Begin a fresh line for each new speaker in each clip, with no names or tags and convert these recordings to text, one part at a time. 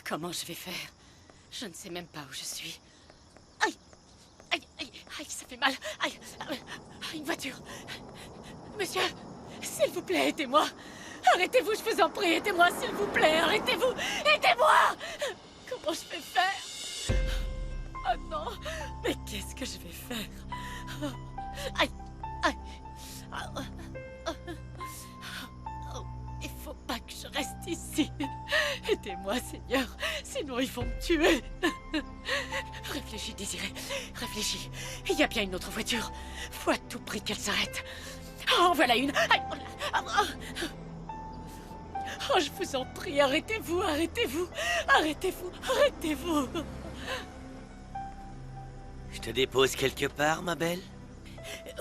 Comment je vais faire? Je ne sais même pas où je suis. Aïe! Aïe, aïe, aïe, ça fait mal. Aïe, une voiture. Monsieur, s'il vous plaît, aidez-moi. Arrêtez-vous, je vous en prie, aidez-moi, s'il vous plaît, arrêtez-vous. Aidez-moi! Comment je vais faire? Oh non, mais qu'est-ce que je vais faire? Aïe, aïe. Oh, il faut pas que je reste ici. Aidez-moi, Seigneur, sinon ils vont me tuer. Réfléchis, Désiré, réfléchis. Il y a bien une autre voiture. Faut à tout prix qu'elle s'arrête. Oh, voilà une. Aïe, oh, je vous en prie, arrêtez-vous, arrêtez-vous, arrêtez-vous, arrêtez-vous.
Je te dépose quelque part, ma belle?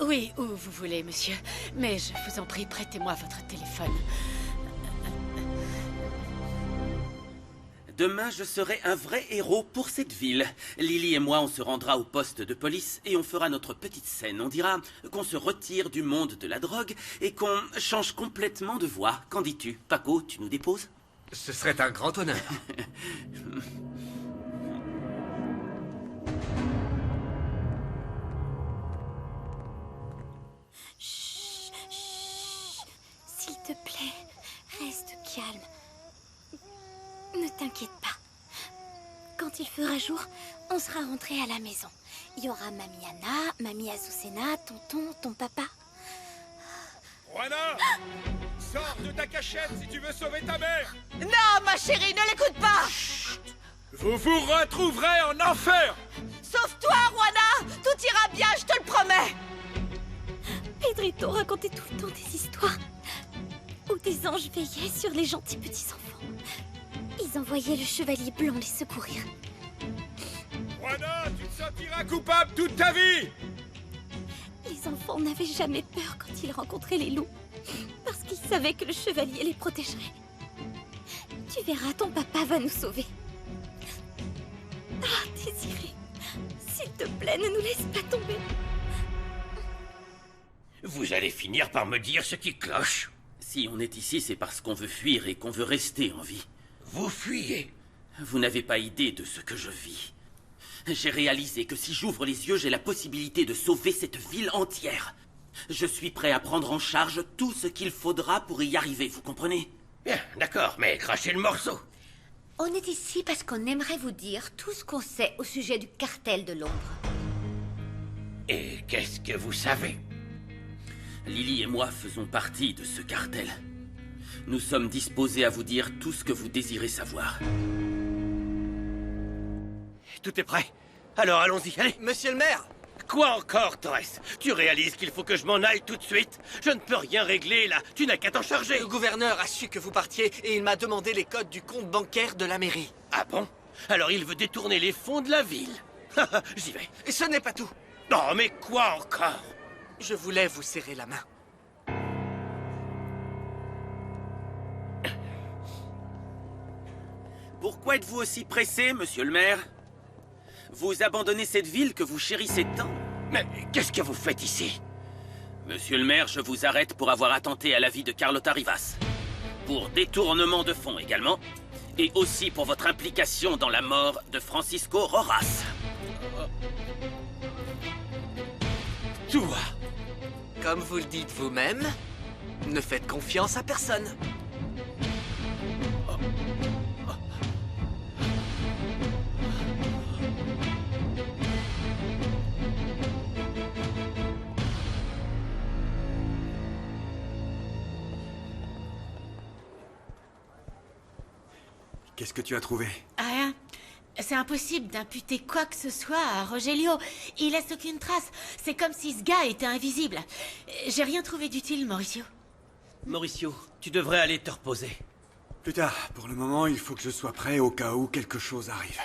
Oui, où vous voulez, monsieur. Mais je vous en prie, prêtez-moi votre téléphone.
Demain, je serai un vrai héros pour cette ville. Lily et moi, on se rendra au poste de police et on fera notre petite scène. On dira qu'on se retire du monde de la drogue et qu'on change complètement de voix. Qu'en dis-tu? Paco, tu nous déposes?
Ce serait un grand honneur.
Chut, chut. S'il te plaît, reste calme. Ne t'inquiète pas. Quand il fera jour, on sera rentré à la maison. Il y aura Mamie Anna, Mamie Azucena, tonton, ton papa.
Juana, sors de ta cachette si tu veux sauver ta mère.
Non, ma chérie, ne l'écoute pas.
Vous vous retrouverez en enfer.
Sauve-toi, Juana. Tout ira bien, je te le promets.
Pedrito racontait tout le temps des histoires où des anges veillaient sur les gentils petits-enfants. Ils envoyaient le chevalier blanc les secourir.
Juana, tu te sentiras coupable toute ta vie.
Les enfants n'avaient jamais peur quand ils rencontraient les loups, parce qu'ils savaient que le chevalier les protégerait. Tu verras, ton papa va nous sauver. Ah, Désiré, s'il te plaît, ne nous laisse pas tomber.
Vous allez finir par me dire ce qui cloche.
Si on est ici, c'est parce qu'on veut fuir et qu'on veut rester en vie.
Vous fuyez.
Vous n'avez pas idée de ce que je vis. J'ai réalisé que si j'ouvre les yeux, j'ai la possibilité de sauver cette ville entière. Je suis prêt à prendre en charge tout ce qu'il faudra pour y arriver, vous comprenez?
Bien, d'accord, mais crachez le morceau.
On est ici parce qu'on aimerait vous dire tout ce qu'on sait au sujet du cartel de l'ombre.
Et qu'est-ce que vous savez?
Lily et moi faisons partie de ce cartel. Nous sommes disposés à vous dire tout ce que vous désirez savoir.
Tout est prêt. Alors allons-y, allez.
Monsieur le maire!
Quoi encore, Torres? Tu réalises qu'il faut que je m'en aille tout de suite? Je ne peux rien régler, là. Tu n'as qu'à t'en charger.
Le gouverneur a su que vous partiez et il m'a demandé les codes du compte bancaire de la mairie.
Ah bon? Alors il veut détourner les fonds de la ville. J'y vais.
Et ce n'est pas tout.
Non, mais quoi encore?
Je voulais vous serrer la main.
Pourquoi êtes-vous aussi pressé, monsieur le maire? Vous abandonnez cette ville que vous chérissez tant?
Mais qu'est-ce que vous faites ici?
Monsieur le maire, je vous arrête pour avoir attenté à la vie de Carlota Rivas. Pour détournement de fonds également. Et aussi pour votre implication dans la mort de Francisco Rojas.
Toi! Comme vous le dites vous-même, ne faites confiance à personne.
Qu'est-ce que tu as trouvé?
Rien. C'est impossible d'imputer quoi que ce soit à Rogelio. Il laisse aucune trace. C'est comme si ce gars était invisible. J'ai rien trouvé d'utile, Mauricio.
Mauricio, tu devrais aller te reposer.
Plus tard. Pour le moment, il faut que je sois prêt au cas où quelque chose arrive.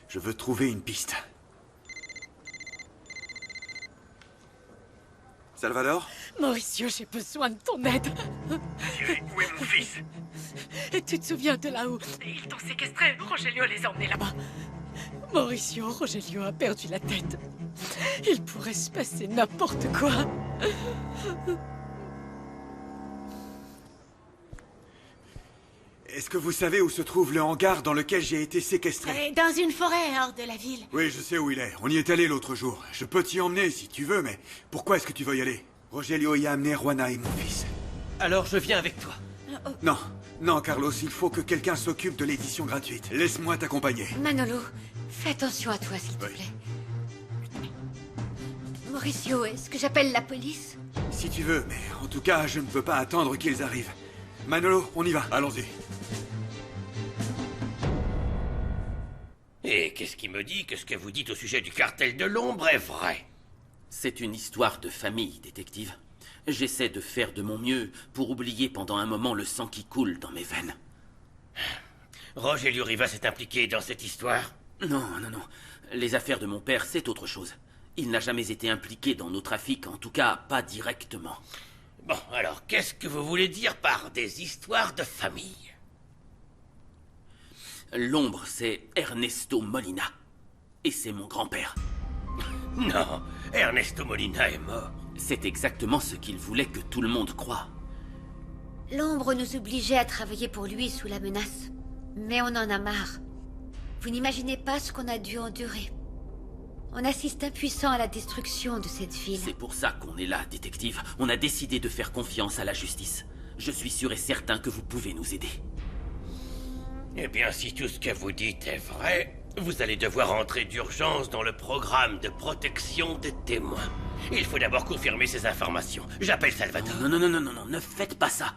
Je veux trouver une piste. Salvador?
Mauricio, j'ai besoin de ton aide.
Désiré, où est mon fils?
Tu te souviens de là où ils t'ont séquestré? Rogelio les a emmenés là-bas. Mauricio, Rogelio a perdu la tête. Il pourrait se passer n'importe quoi.
Est-ce que vous savez où se trouve le hangar dans lequel j'ai été séquestré?
Dans une forêt hors de la ville.
Oui, je sais où il est. On y est allé l'autre jour. Je peux t'y emmener si tu veux, mais pourquoi est-ce que tu veux y aller? Rogelio y a amené Juana et mon fils.
Alors je viens avec toi.
Non, non, Carlos, il faut que quelqu'un s'occupe de l'édition gratuite. Laisse-moi t'accompagner.
Manolo, fais attention à toi, s'il te
Oui.
plaît. Mauricio, est-ce que j'appelle la police?
Si tu veux, mais en tout cas, je ne peux pas attendre qu'ils arrivent. Manolo, on y va. Allons-y.
Et qu'est-ce qui me dit que ce que vous dites au sujet du cartel de l'ombre est vrai?
C'est une histoire de famille, détective. J'essaie de faire de mon mieux pour oublier pendant un moment le sang qui coule dans mes veines.
Rogelio Rivas est impliqué dans cette histoire?
Non, non, non. Les affaires de mon père, c'est autre chose. Il n'a jamais été impliqué dans nos trafics, en tout cas pas directement.
Bon, alors qu'est-ce que vous voulez dire par des histoires de famille?
L'ombre, c'est Ernesto Molina. Et c'est mon grand-père.
Non, Ernesto Molina est mort.
C'est exactement ce qu'il voulait que tout le monde croie.
L'ombre nous obligeait à travailler pour lui sous la menace. Mais on en a marre. Vous n'imaginez pas ce qu'on a dû endurer. On assiste impuissant à la destruction de cette ville.
C'est pour ça qu'on est là, détective. On a décidé de faire confiance à la justice. Je suis sûr et certain que vous pouvez nous aider.
Eh bien, si tout ce que vous dites est vrai, vous allez devoir entrer d'urgence dans le programme de protection des témoins. Il faut d'abord confirmer ces informations. J'appelle Salvador.
Non, non, non, non, non, non, ne faites pas ça.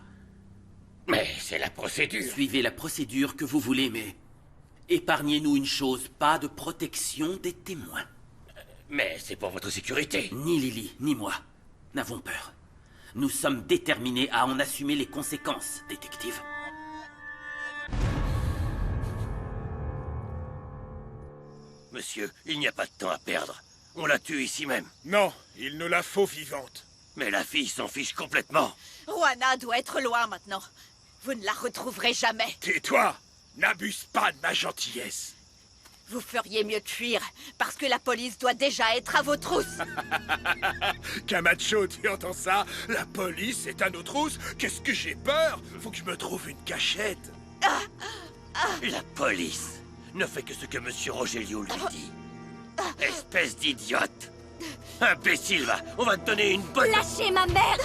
Mais c'est la procédure.
Suivez la procédure que vous voulez, mais épargnez-nous une chose, pas de protection des témoins.
Mais c'est pour votre sécurité.
Ni Lily, ni moi n'avons peur. Nous sommes déterminés à en assumer les conséquences, détective.
Monsieur, il n'y a pas de temps à perdre. On la tue ici même.
Non, il nous la faut vivante.
Mais la fille s'en fiche complètement.
Juana doit être loin maintenant. Vous ne la retrouverez jamais.
Tais-toi! N'abuse pas de ma gentillesse.
Vous feriez mieux de fuir, parce que la police doit déjà être à vos trousses.
Camacho, tu entends ça? La police est à nos trousses? Qu'est-ce que j'ai peur? Faut que je me trouve une cachette.
La police ne fait que ce que Monsieur Rogelio lui dit. Espèce d'idiote. Imbécile, va. On va te donner une bonne...
Lâchez ma mère!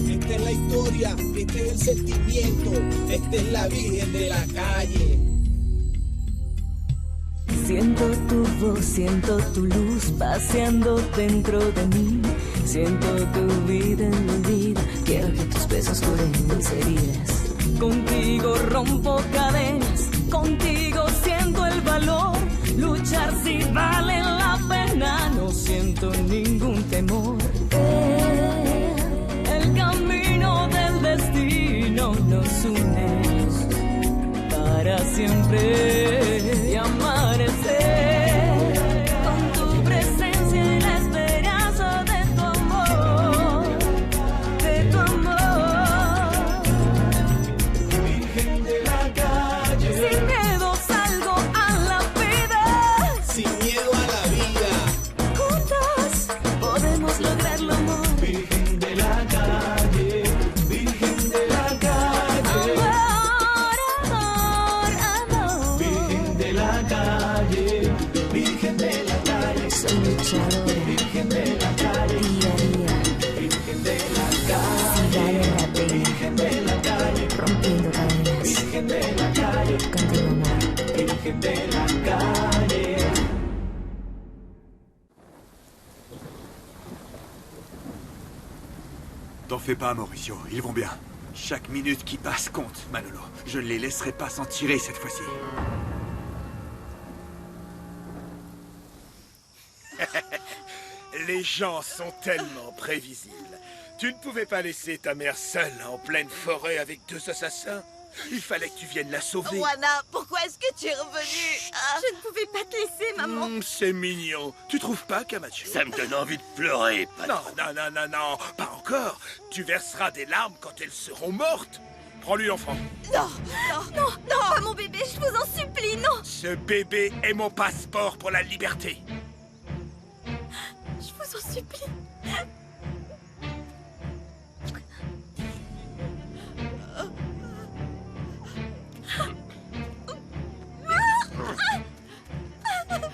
Esta es la historia, este es el sentimiento, esta es la Virgen de la calle.
Siento tu voz, siento tu luz paseando dentro de mí. Siento tu vida en mi vida, quiero que tus besos curen mis heridas. Contigo rompo cadenas, contigo siento el valor. Luchar si vale la pena, no siento ningún temor. El camino del destino nos une para siempre y amanecer con tu presencia y la esperanza de tu amor, de tu amor.
Virgen de la calle,
Sin miedo salgo a la vida,
sin miedo a la vida.
juntos podemos lograrlo, amor.
Virgen de la calle, Virgen de la calle. Virgen de la calle, Virgen de la calle.
Soy luchadora,
Virgen de la calle,
día a día,
Virgen de la calle,
si vale la pena,
Virgen de la calle,
rompiendo cadenas,
Virgen de la calle,
contigo, amor.
Virgen de la calle.
T'en fais pas, Mauricio, ils vont bien. Chaque minute qui passe compte, Manolo. Je ne les laisserai pas s'en tirer cette fois-ci.
Les gens sont tellement prévisibles. Tu ne pouvais pas laisser ta mère seule en pleine forêt avec deux assassins? Il fallait que tu viennes la sauver.
Juana, pourquoi est-ce que tu es revenue?
Je ne pouvais pas te laisser, maman.
C'est mignon. Tu trouves pas, Camacho?
Ça me donne envie de pleurer,
Non,
patron.
non, non, non, non, pas encore. Tu verseras des larmes quand elles seront mortes. Prends-lui l'enfant.
Non, pas mon bébé, je vous en supplie, non.
Ce bébé est mon passeport pour la liberté.
Je vous en supplie.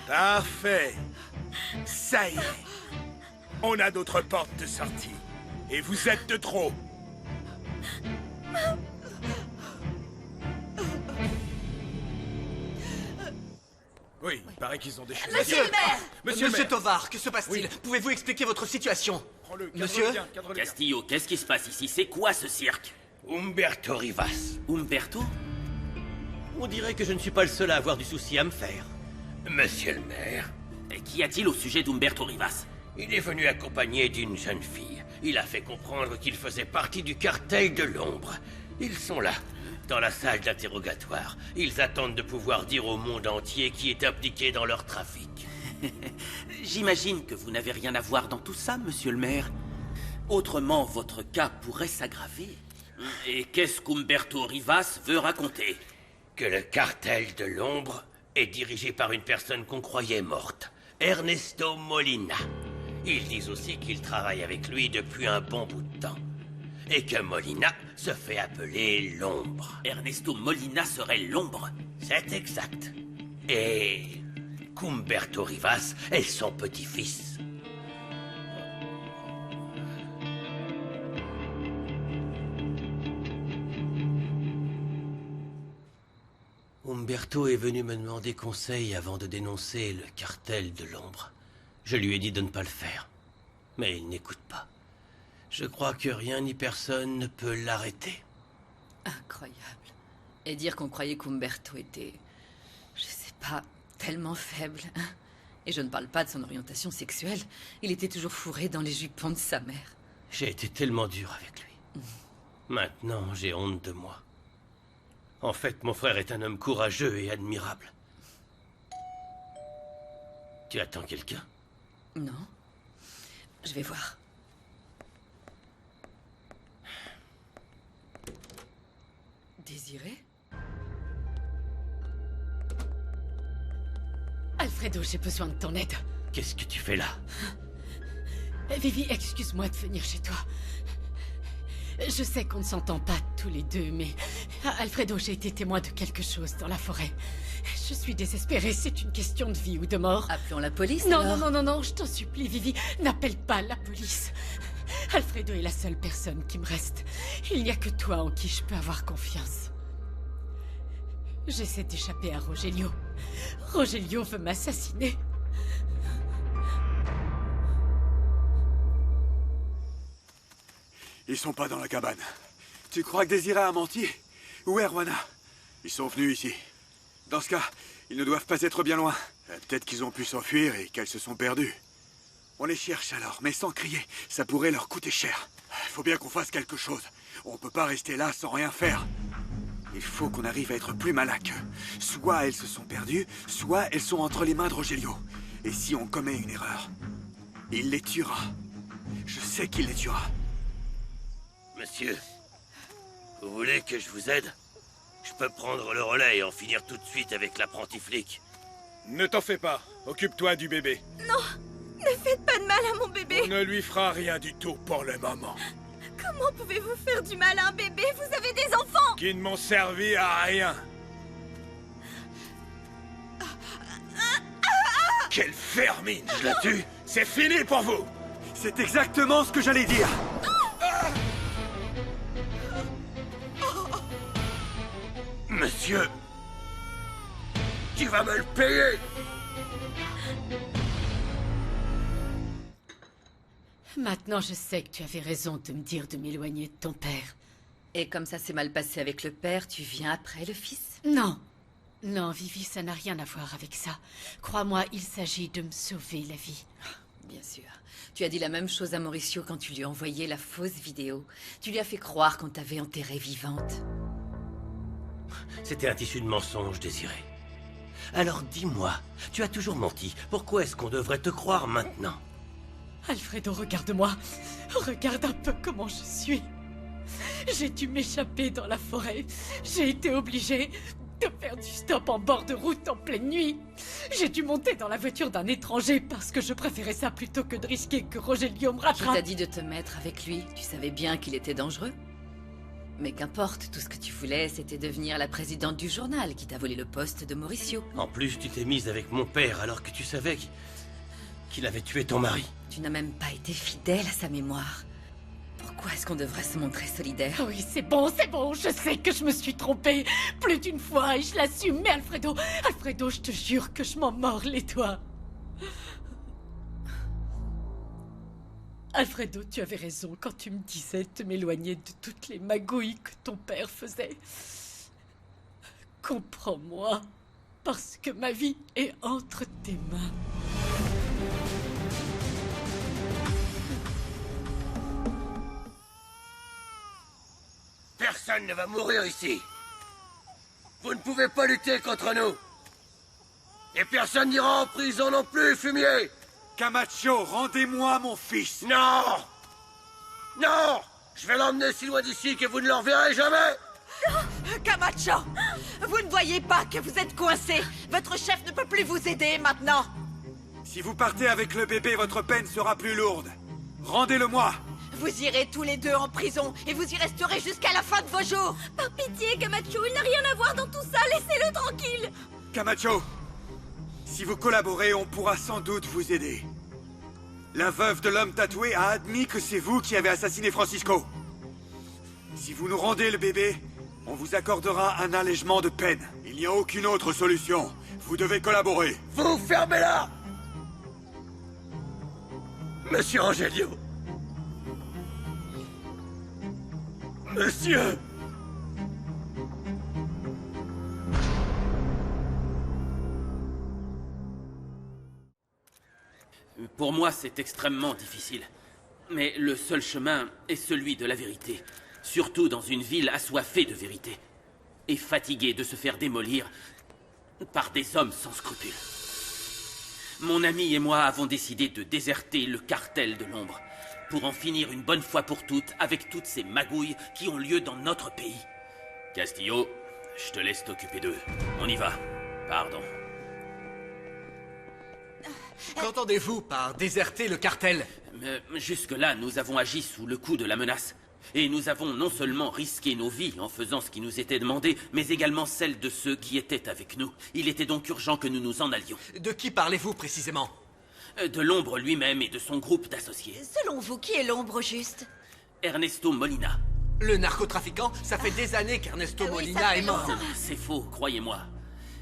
Parfait. Ça y est. On a d'autres portes de sortie. Et vous êtes de trop. Oui, il paraît qu'ils ont des choses à
Monsieur
dire.
le maire
Monsieur le maire.
Tovar, que se passe-t-il?
Oui.
Pouvez-vous expliquer votre situation?
Prends-le, cadre-le
Monsieur
bien, cadre-le bien.
Castillo, qu'est-ce qui se passe ici? C'est quoi ce cirque?
Umberto Rivas.
Umberto?
On dirait que je ne suis pas le seul à avoir du souci à me faire. Monsieur le maire,
Et qu'y a-t-il au sujet d'Umberto Rivas?
il est venu accompagné d'une jeune fille. Il a fait comprendre qu'il faisait partie du cartel de l'ombre. Ils sont là, dans la salle d'interrogatoire. Ils attendent de pouvoir dire au monde entier qui est impliqué dans leur trafic.
J'imagine que vous n'avez rien à voir dans tout ça, monsieur le maire. Autrement, votre cas pourrait s'aggraver. Et qu'est-ce qu'Umberto Rivas veut raconter?
Que le cartel de l'ombre est dirigé par une personne qu'on croyait morte, Ernesto Molina. Ils disent aussi qu'il travaille avec lui depuis un bon bout de temps. Et que Molina se fait appeler l'ombre.
Ernesto Molina serait l'ombre?
C'est exact. Et qu'Umberto Rivas est son petit-fils. Umberto est venu me demander conseil avant de dénoncer le cartel de l'ombre. Je lui ai dit de ne pas le faire. Mais il n'écoute pas. Je crois que rien ni personne ne peut l'arrêter.
Incroyable. Et dire qu'on croyait qu'Umberto était... je sais pas, tellement faible. Hein. Et je ne parle pas de son orientation sexuelle. Il était toujours fourré dans les jupons de sa mère.
J'ai été tellement dur avec lui. Maintenant, j'ai honte de moi. En fait, mon frère est un homme courageux et admirable. Tu attends quelqu'un?
Non. Je vais voir. Désiré? Alfredo, j'ai besoin de ton aide.
Qu'est-ce que tu fais là?
Vivi, excuse-moi de venir chez toi. Je sais qu'on ne s'entend pas tous les deux, mais... Alfredo, j'ai été témoin de quelque chose dans la forêt. Je suis désespérée, c'est une question de vie ou de mort. Appelons la police, Non, je t'en supplie, Vivi, n'appelle pas la police. Alfredo est la seule personne qui me reste. Il n'y a que toi en qui je peux avoir confiance. J'essaie d'échapper à Rogelio. Rogelio veut m'assassiner.
Ils sont pas dans la cabane. Tu crois que Désiré a menti? Où est Erwana? Ils sont venus ici. Dans ce cas, ils ne doivent pas être bien loin. Peut-être qu'ils ont pu s'enfuir et qu'elles se sont perdues. On les cherche alors, mais sans crier. Ça pourrait leur coûter cher. Il faut bien qu'on fasse quelque chose. On peut pas rester là sans rien faire. Il faut qu'on arrive à être plus malin qu'eux. Soit elles se sont perdues, soit elles sont entre les mains de Rogelio. Et si on commet une erreur, il les tuera. Je sais qu'il les tuera.
Monsieur, vous voulez que je vous aide? Je peux prendre le relais et en finir tout de suite avec l'apprenti flic.
Ne t'en fais pas. Occupe-toi du bébé.
Non, ne faites pas de mal à mon bébé.
On ne lui fera rien du tout pour le moment.
Comment pouvez-vous faire du mal à un bébé? Vous avez des enfants.
Qui ne m'ont servi à rien. Quelle vermine! Je la tue. C'est fini pour vous.
C'est exactement ce que j'allais dire.
Monsieur, tu vas me le payer.
Maintenant, je sais que tu avais raison de me dire de m'éloigner de ton père. Et comme ça s'est mal passé avec le père, tu viens après le fils? Non. Non, Vivi, ça n'a rien à voir avec ça. Crois-moi, il s'agit de me sauver la vie. Bien sûr. Tu as dit la même chose à Mauricio quand tu lui as envoyé la fausse vidéo. Tu lui as fait croire qu'on t'avait enterrée vivante.
C'était un tissu de mensonge, Désiré. Alors dis-moi, tu as toujours menti. Pourquoi est-ce qu'on devrait te croire maintenant?
Alfredo, regarde-moi. Regarde un peu comment je suis. J'ai dû m'échapper dans la forêt. J'ai été obligée de faire du stop en bord de route en pleine nuit. J'ai dû monter dans la voiture d'un étranger parce que je préférais ça plutôt que de risquer que Rogelio me
Qui
rattrape.
t'a dit de te mettre avec lui? Tu savais bien qu'il était dangereux. Mais qu'importe, tout ce que tu voulais, c'était devenir la présidente du journal qui t'a volé le poste de Mauricio.
En plus, tu t'es mise avec mon père alors que tu savais qu'il avait tué ton mari.
Tu n'as même pas été fidèle à sa mémoire. Pourquoi est-ce qu'on devrait se montrer solidaire?
Oui, c'est bon, je sais que je me suis trompée plus d'une fois et je l'assume, mais Alfredo, je te jure que je m'en mords les doigts. Alfredo, tu avais raison quand tu me disais de m'éloigner de toutes les magouilles que ton père faisait. Comprends-moi, parce que ma vie est entre tes mains.
Personne ne va mourir ici. Vous ne pouvez pas lutter contre nous. Et personne n'ira en prison non plus, fumier.
Camacho, rendez-moi mon fils.
Non! Non! Je vais l'emmener si loin d'ici que vous ne le reverrez jamais.
Camacho! Vous ne voyez pas que vous êtes coincé? Votre chef ne peut plus vous aider maintenant.
Si vous partez avec le bébé, votre peine sera plus lourde. Rendez-le-moi.
Vous irez tous les deux en prison et vous y resterez jusqu'à la fin de vos jours.
Par pitié, Camacho, il n'a rien à voir dans tout ça, laissez-le tranquille.
Camacho, si vous collaborez, on pourra sans doute vous aider. La veuve de l'homme tatoué a admis que c'est vous qui avez assassiné Francisco. Si vous nous rendez le bébé, on vous accordera un allègement de peine. Il n'y a aucune autre solution. Vous devez collaborer.
Vous fermez-la! Monsieur Rogelio. Monsieur!
Pour moi, c'est extrêmement difficile. Mais le seul chemin est celui de la vérité. Surtout dans une ville assoiffée de vérité. Et fatiguée de se faire démolir par des hommes sans scrupules. Mon ami et moi avons décidé de déserter le cartel de l'ombre. Pour en finir une bonne fois pour toutes avec toutes ces magouilles qui ont lieu dans notre pays. Castillo, je te laisse t'occuper d'eux. On y va. Pardon.
Qu'entendez-vous par déserter le cartel?
Jusque-là, nous avons agi sous le coup de la menace. Et nous avons non seulement risqué nos vies en faisant ce qui nous était demandé, mais également celles de ceux qui étaient avec nous. Il était donc urgent que nous nous en allions.
De qui parlez-vous précisément?
De l'ombre lui-même et de son groupe d'associés.
Selon vous, qui est l'ombre au juste?
Ernesto Molina.
Le narcotrafiquant? Ça fait des années qu'Ernesto Molina est mort.
C'est faux, croyez-moi.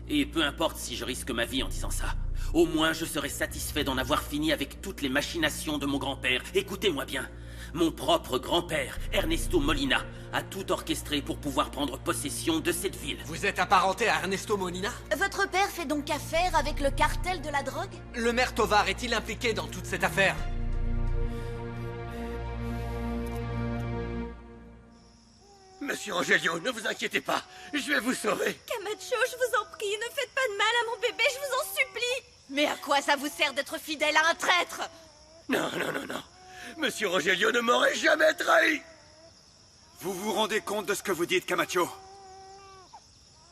Et peu importe si je risque ma vie en disant ça. Au moins, je serai satisfait d'en avoir fini avec toutes les machinations de mon grand-père. Écoutez-moi bien. Mon propre grand-père, Ernesto Molina, a tout orchestré pour pouvoir prendre possession de cette ville.
Vous êtes apparenté à Ernesto Molina?
Votre père fait donc affaire avec le cartel de la drogue?
Le maire Tovar est-il impliqué dans toute cette affaire?
Monsieur Rogelio, ne vous inquiétez pas. Je vais vous sauver.
Camacho, je vous en prie, ne faites pas de mal à mon bébé, je vous en supplie.
Mais à quoi ça vous sert d'être fidèle à un traître?
Non. Monsieur Rogelio ne m'aurait jamais trahi.
Vous vous rendez compte de ce que vous dites, Camacho?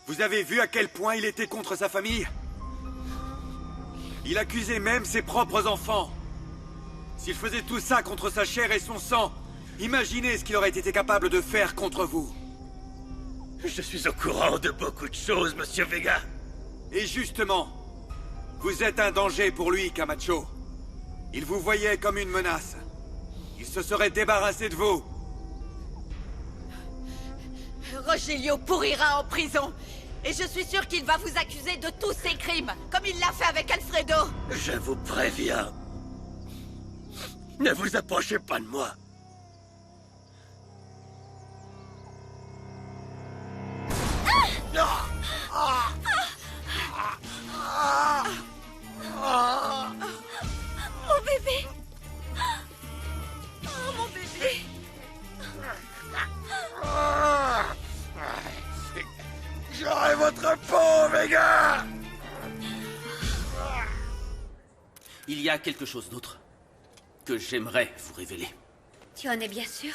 Vous avez vu à quel point il était contre sa famille? Il accusait même ses propres enfants. S'il faisait tout ça contre sa chair et son sang, imaginez ce qu'il aurait été capable de faire contre vous.
Je suis au courant de beaucoup de choses, Monsieur Vega.
Et justement, vous êtes un danger pour lui, Camacho. Il vous voyait comme une menace. Il se serait débarrassé de vous.
Rogelio pourrira en prison. Et je suis sûr qu'il va vous accuser de tous ses crimes, comme il l'a fait avec Alfredo.
Je vous préviens. Ne vous approchez pas de moi.
Mon bébé. Oh, mon bébé.
J'aurai votre peau, Vega.
Il y a quelque chose d'autre que j'aimerais vous révéler.
Tu en es bien sûr?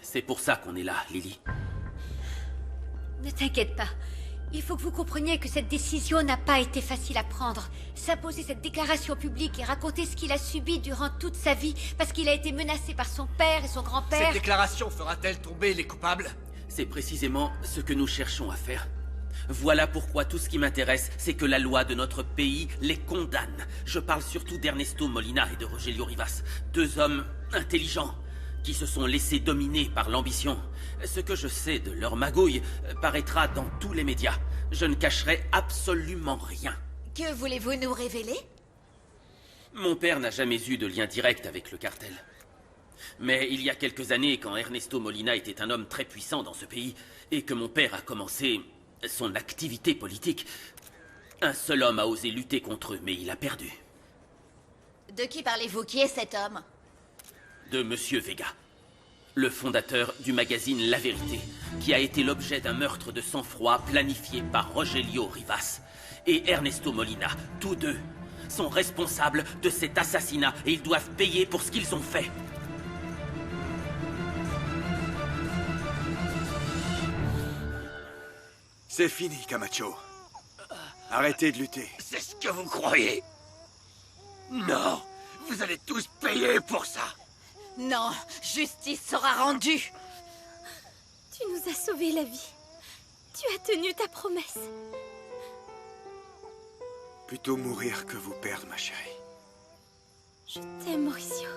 C'est pour ça qu'on est là, Lily.
Ne t'inquiète pas. Il faut que vous compreniez que cette décision n'a pas été facile à prendre. S'imposer cette déclaration publique et raconter ce qu'il a subi durant toute sa vie parce qu'il a été menacé par son père et son grand-père...
Cette déclaration fera-t-elle tomber les coupables?
C'est précisément ce que nous cherchons à faire. Voilà pourquoi tout ce qui m'intéresse, c'est que la loi de notre pays les condamne. Je parle surtout d'Ernesto Molina et de Rogelio Rivas, deux hommes intelligents qui se sont laissés dominer par l'ambition. Ce que je sais de leur magouille paraîtra dans tous les médias. Je ne cacherai absolument rien.
Que voulez-vous nous révéler?
Mon père n'a jamais eu de lien direct avec le cartel. Mais il y a quelques années, quand Ernesto Molina était un homme très puissant dans ce pays, et que mon père a commencé son activité politique, un seul homme a osé lutter contre eux, mais il a perdu.
De qui parlez-vous? Qui est cet homme?
De Monsieur Vega, le fondateur du magazine La Vérité, qui a été l'objet d'un meurtre de sang-froid planifié par Rogelio Rivas et Ernesto Molina. Tous deux sont responsables de cet assassinat et ils doivent payer pour ce qu'ils ont fait.
C'est fini, Camacho. Arrêtez de lutter.
C'est ce que vous croyez? Non, vous allez tous payer pour ça.
Non, justice sera rendue.
Tu nous as sauvé la vie. Tu as tenu ta promesse.
Plutôt mourir que vous perdre, ma chérie.
Je t'aime, Mauricio.